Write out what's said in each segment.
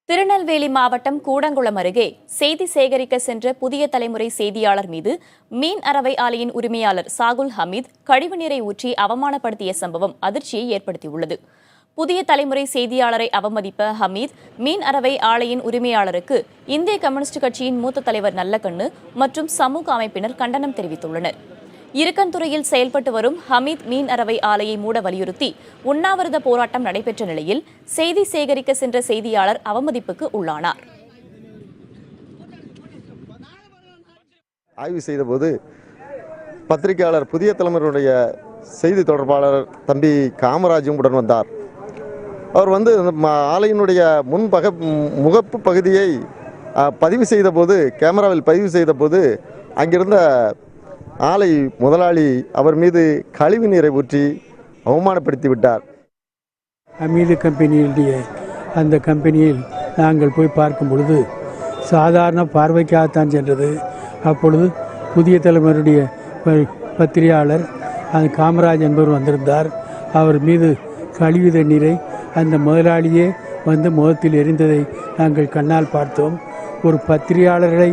திருநெல்வேலி மாவட்டம் கூடங்குளம் அருகே செய்தி சேகரிக்க சென்ற புதிய தலைமுறை செய்தியாளர் மீது மீன் அரவை ஆலையின் உரிமையாளர் சாகுல் ஹமீத் கழிவுநீரை ஊற்றி அவமானப்படுத்திய சம்பவம் அதிர்ச்சியை ஏற்படுத்தியுள்ளது. புதிய தலைமுறை செய்தியாளரை அவமதிப்ப ஹமீத் மீன் அரவை ஆலையின் உரிமையாளருக்கு இந்திய கம்யூனிஸ்ட் கட்சியின் மூத்த தலைவர் நல்லக்கண்ணு மற்றும் சமூக அமைப்பினர் கண்டனம் தெரிவித்துள்ளனர். இருக்கன்துறையில் செயல்பட்டு வரும் ஹமீத் மீன் அரவை ஆலையை மூட வலியுறுத்தி உண்ணாவிரத போராட்டம் நடைபெற்ற நிலையில் செய்தி சேகரிக்க சென்ற செய்தியாளர் அவமதிப்புக்கு உள்ளானார். ஆய்வு செய்தபோது பத்திரிகையாளர் புதிய தலைமுறையுடைய செய்தி தொடர்பாளர் தம்பி காமராஜும் உடன் வந்தார். அவர் ஆலையினுடைய முகப்பு பகுதியை பதிவு செய்தபோது, கேமராவில் பதிவு செய்தபோது அங்கிருந்த ஆலை முதலாளி அவர் மீது கழிவு நீரை ஊற்றி அவமானப்படுத்தி விட்டார். அமீது கம்பெனியுடைய அந்த கம்பெனியில் நாங்கள் போய் பார்க்கும் பொழுது சாதாரண பார்வைக்காகத்தான் சென்றது. அப்பொழுது புதிய தலைமுறையுடைய பத்திரிகையாளர் அந்த காமராஜ் என்பவர் வந்திருந்தார். அவர் மீது கழிவு தண்ணீரை அந்த முதலாளியே முகத்தில் எரிந்ததை நாங்கள் கண்ணால் பார்த்தோம். ஒரு பத்திரிகையாளர்களை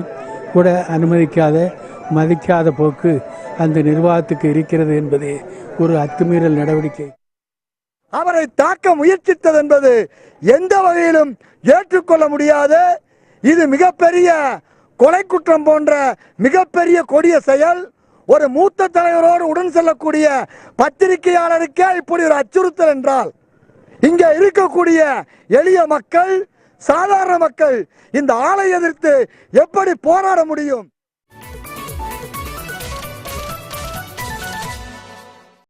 கூட அனுமதிக்காத மதிக்காத போக்கு அந்த நிர்வாகத்துக்கு இருக்கிறது என்பதே ஒரு அத்துமீறல் நடவடிக்கை. அவரை தாக்க முயற்சித்தது என்பது எந்த வகையிலும் ஏற்றுக்கொள்ள முடியாது. இது மிகப்பெரிய கொலை குற்றம் போன்ற மிகப்பெரிய கொடிய செயல். ஒரு மூத்த தலைவரோடு உடன் செல்லக்கூடிய பத்திரிகையாளருக்கே இப்படி ஒரு அச்சுறுத்தல் என்றால், இங்கே இருக்கக்கூடிய எளிய மக்கள், சாதாரண மக்கள் இந்த ஆளை எதிர்த்து எப்படி போராட முடியும்?